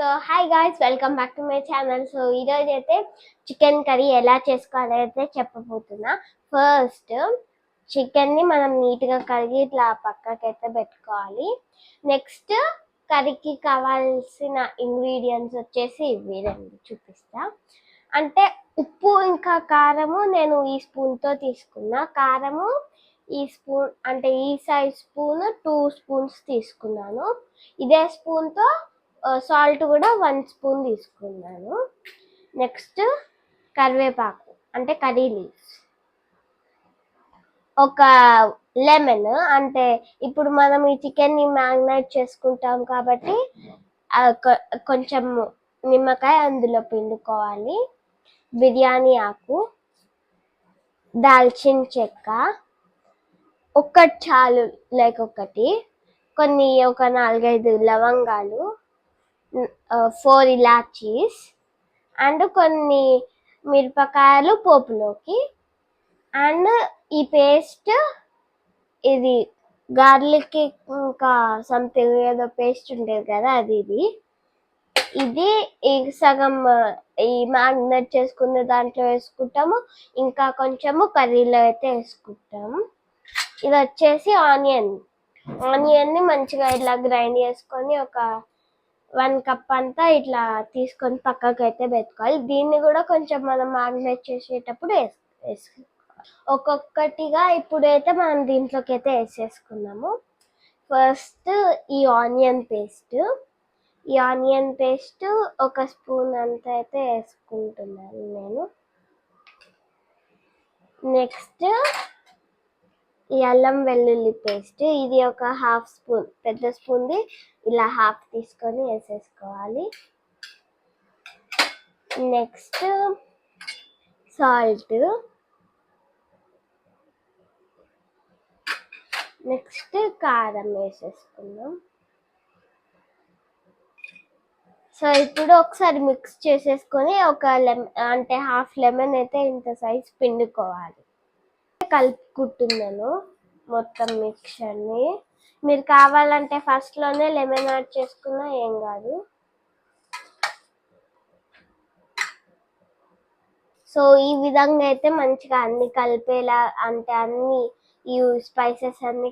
So hi guys, welcome back to my channel. So ఈరోజు అయితే chicken curry ఎలా చేసుకోవాలో అయితే చెప్పబోతున్నా. ఫస్ట్ చికెన్ని మనం నీట్గా కడిగి ఇట్లా పక్కకైతే పెట్టుకోవాలి. నెక్స్ట్ కర్రీకి కావాల్సిన ఇంగ్రీడియంట్స్ వచ్చేసి ఇవి రెండు చూపిస్తా. అంటే ఉప్పు ఇంకా కారము నేను ఈ స్పూన్తో తీసుకున్నా. కారము ఈ స్పూన్ అంటే ఈ సైజ్ స్పూన్ 2 స్పూన్స్ తీసుకున్నాను. ఇదే స్పూన్తో సాల్ట్ కూడా 1 స్పూన్ తీసుకున్నాను. నెక్స్ట్ కరివేపాకు అంటే కర్రీ లీవ్స్, ఒక లెమన్. అంటే ఇప్పుడు మనం ఈ చికెన్ని మ్యారినేట్ చేసుకుంటాం కాబట్టి కొంచెం నిమ్మకాయ అందులో పిండుకోవాలి. బిర్యానీ ఆకు, దాల్చిన చెక్క ఒక్కటి చాలు, ఒకటి, కొన్ని ఒక 4-5 లవంగాలు, 4 ఇలాచీస్ అండ్ కొన్ని మిరపకాయలు పోపులోకి. అండ్ ఈ పేస్ట్ ఇది గార్లిక్ ఇంకా సంథింగ్ ఏదో పేస్ట్ ఉంటుంది కదా, ఇది సగం ఈ మ్యారినేట్ చేసుకున్న దాంట్లో వేసుకుంటాము, ఇంకా కొంచెము కర్రీలో అయితే వేసుకుంటాము. ఇది వచ్చేసి ఆనియన్ని మంచిగా ఇట్లా గ్రైండ్ చేసుకొని ఒక 1 కప్ అంతా ఇట్లా తీసుకొని పక్కకు అయితే పెట్టుకోవాలి. దీన్ని కూడా కొంచెం మనం మ్యారినేట్ చేసేటప్పుడు వేసుకోవాలి. ఒక్కొక్కటిగా ఇప్పుడైతే మనం దీంట్లోకి అయితే వేసేసుకున్నాము. ఫస్ట్ ఈ ఆనియన్ పేస్ట్ ఒక స్పూన్ అంతా అయితే వేసుకుంటున్నాను నేను. నెక్స్ట్ ఈ అల్లం వెల్లుల్లి పేస్ట్, ఇది ఒక 1/2 స్పూన్, పెద్ద స్పూన్ది ఇలా 1/2 తీసుకొని వేసేసుకోవాలి. నెక్స్ట్ సాల్ట్, నెక్స్ట్ కారం వేసేసుకుందాం. సో ఇప్పుడు ఒకసారి మిక్స్ చేసేసుకొని ఒక అంటే 1/2 లెమన్ అయితే ఇంత సైజ్ పిండుకోవాలి. కలుపుకుంటున్నాను మొత్తం మిక్చర్ని. మీరు కావాలంటే ఫస్ట్లోనే లెమన్ యాడ్ చేసుకున్నా ఏం కాదు. సో ఈ విధంగా అయితే మంచిగా అన్ని కలిపేలా, అంటే అన్ని ఈ స్పైసెస్ అన్ని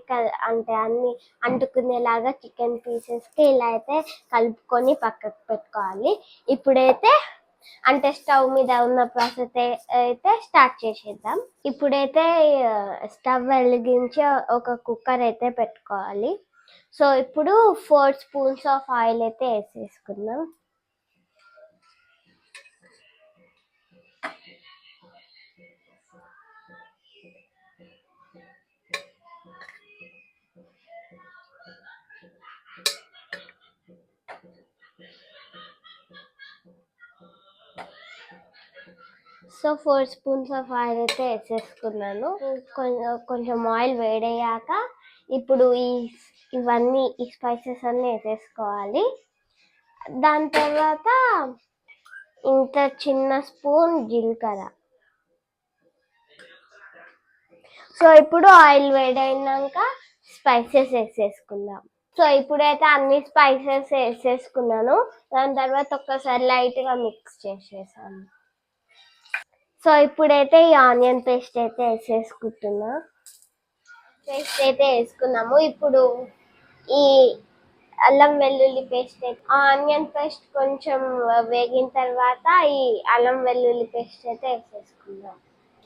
అన్ని అంటుకునేలాగా చికెన్ పీసెస్కి ఇలా అయితే కలుపుకొని పక్కకు పెట్టుకోవాలి. ఇప్పుడైతే అంటే స్టవ్ మీద ఉన్న ప్రాసెస్ అయితే స్టార్ట్ చేసేద్దాం. ఇప్పుడైతే స్టవ్ వెలిగించి ఒక కుక్కర్ అయితే పెట్టుకోవాలి. సో ఇప్పుడు 4 స్పూన్స్ ఆఫ్ ఆయిల్ అయితే వేసేసుకుందాం. సో 4 స్పూన్స్ ఆఫ్ ఆయిల్ అయితే వేసేసుకున్నాను. కొంచెం ఆయిల్ వేడయ్యాక ఇప్పుడు ఇవన్నీ ఈ స్పైసెస్ అన్నీ వేసేసుకోవాలి. దాని తర్వాత ఇంత చిన్న స్పూన్ జీలకర్ర. సో ఇప్పుడు ఆయిల్ వేడైనాక స్పైసెస్ వేసేసుకుందాం. సో ఇప్పుడైతే అన్ని స్పైసెస్ వేసేసుకున్నాను. దాని తర్వాత ఒక్కసారి లైట్గా మిక్స్ చేసేసాను. సో ఇప్పుడైతే ఈ ఆనియన్ పేస్ట్ అయితే వేసుకున్నాము. ఇప్పుడు ఈ అల్లం వెల్లుల్లి పేస్ట్, ఆనియన్ పేస్ట్ కొంచెం వేగిన తర్వాత ఈ అల్లం వెల్లుల్లి పేస్ట్ అయితే వేసేసుకుందాం.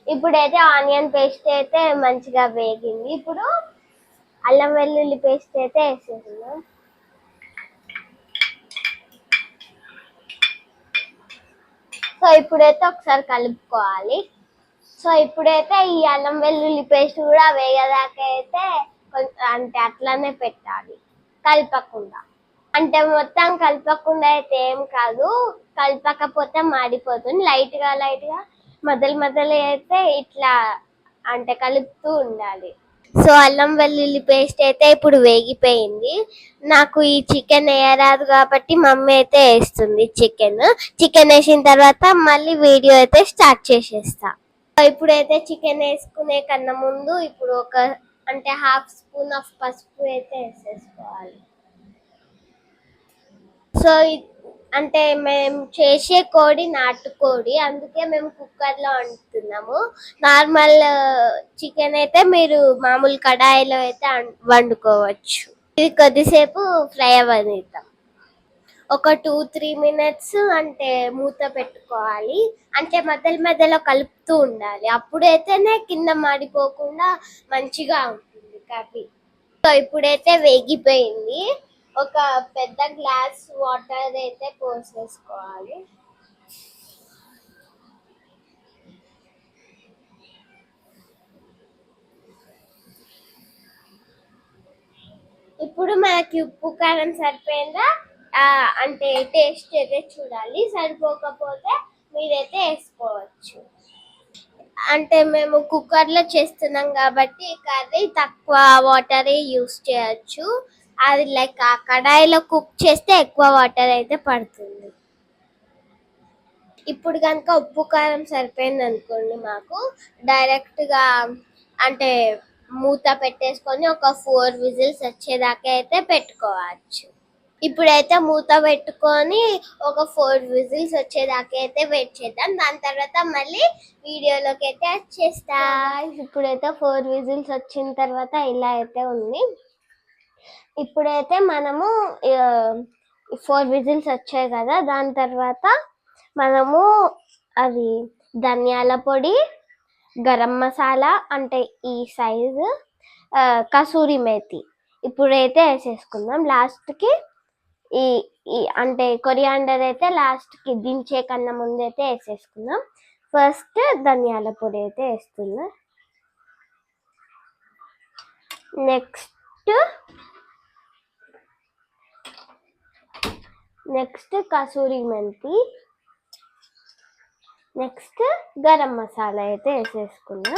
ఇప్పుడైతే ఆనియన్ పేస్ట్ అయితే మంచిగా వేగింది. ఇప్పుడు అల్లం వెల్లుల్లి పేస్ట్ అయితే వేసేసుకుందాం. సో ఇప్పుడైతే ఒకసారి కలుపుకోవాలి. సో ఇప్పుడైతే ఈ అల్లం వెల్లుల్లి పేస్ట్ కూడా వేగదాకా అయితే అంటే అట్లానే పెట్టాలి, కలపకుండా. అంటే మొత్తం కలపకుండా అయితే ఏం కాదు, కలపకపోతే మాడిపోతుంది. లైట్గా మధ్యలో అయితే ఇట్లా అంటే కలుపుతూ ఉండాలి. సో అల్లం వెల్లుల్లి పేస్ట్ అయితే ఇప్పుడు వేగిపోయింది. నాకు ఈ చికెన్ వేయరాదు కాబట్టి మమ్మీ అయితే వేస్తుంది చికెన్ వేసిన తర్వాత మళ్ళీ వీడియో అయితే స్టార్ట్ చేసేస్తా. ఇప్పుడైతే చికెన్ వేసుకునే కన్నా ముందు ఇప్పుడు ఒక అంటే 1/2 స్పూన్ ఆఫ్ పసుపు అయితే వేసేసుకోవాలి. సో అంటే మేము చేసే కోడి నాటుకోడి, అందుకే మేము కుక్కర్లో వండుతున్నాము. నార్మల్ చికెన్ అయితే మీరు మామూలు కడాయిలో అయితే వండుకోవచ్చు. ఇది కొద్దిసేపు ఫ్రై అవ్వనిద్దాం. ఒక 2-3 మినిట్స్ అంటే మూత పెట్టుకోవాలి. అంటే మధ్యలో కలుపుతూ ఉండాలి. అప్పుడైతేనే కింద మాడిపోకుండా మంచిగా ఉంటుంది కర్రీ. సో ఇప్పుడైతే వేగిపోయింది. ఒక పెద్ద గ్లాస్ వాటర్ అయితే పోసేసుకోవాలి. ఇప్పుడు మనకి ఉప్పు కారం సరిపోయిందా అంటే టేస్ట్ అయితే చూడాలి. సరిపోకపోతే మీరైతే వేసుకోవచ్చు. అంటే మేము కుక్కర్లో చేస్తున్నాం కాబట్టి కర్రీ తక్కువ వాటర్ యూస్ చేయొచ్చు. అది లైక్ ఆ కడాయిలో కుక్ చేస్తే ఎక్కువ వాటర్ అయితే పడుతుంది. ఇప్పుడు కనుక ఉప్పు కారం సరిపోయింది అనుకోండి, మాకు డైరెక్ట్గా అంటే మూత పెట్టేసుకొని ఒక 4 విజిల్స్ వచ్చేదాకా అయితే పెట్టుకోవచ్చు. ఇప్పుడైతే మూత పెట్టుకొని ఒక 4 విజిల్స్ వచ్చేదాకా అయితే వెయిట్ చేద్దాం. దాని తర్వాత మళ్ళీ వీడియోలోకి అయితే వచ్చేస్తా. ఇప్పుడైతే 4 విజిల్స్ వచ్చిన తర్వాత ఇలా అయితే ఉంది. ఇప్పుడైతే మనము 4 విజిల్స్ వచ్చాయి కదా, దాని తర్వాత మనము అది ధనియాల పొడి, గరం మసాలా అంటే ఈ సైజు, కసూరి మేతి ఇప్పుడైతే వేసేసుకుందాం. లాస్ట్కి ఈ అంటే కొరియాండర్ అయితే లాస్ట్కి దించే కన్నా ముందైతే వేసేసుకుందాం. ఫస్ట్ ధనియాల పొడి అయితే వేస్తున్నా. నెక్స్ట్ కసూరి మెంతి, నెక్స్ట్ గరం మసాలా అయితే వేసేసుకున్నా.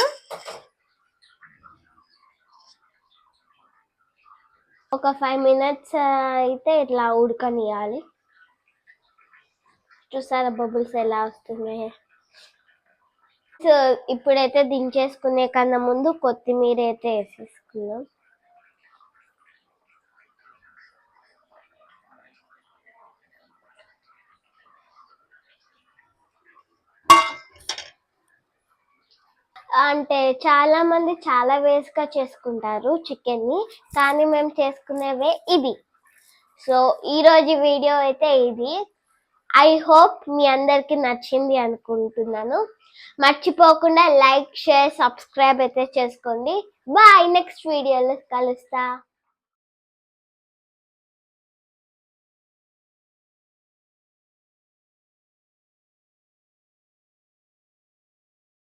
ఒక 5 మినిట్స్ అయితే ఇట్లా ఉడకనియాలి. చూసారా బబుల్స్ ఎలా వస్తున్నాయి. సో ఇప్పుడైతే దించేసుకునే కన్నా ముందు కొత్తిమీర అయితే వేసేసుకున్నాం. అంటే చాలా మంది చాలా వేస్గా చేసుకుంటారు చికెన్ని, కానీ మేము చేసుకునేవే ఇది. సో ఈరోజు వీడియో అయితే ఇది. ఐ హోప్ మీ అందరికి నచ్చింది అనుకుంటున్నాను. మర్చిపోకుండా లైక్, షేర్, సబ్స్క్రైబ్ అయితే చేసుకోండి. బాయ్, నెక్స్ట్ వీడియోలో కలుస్తా.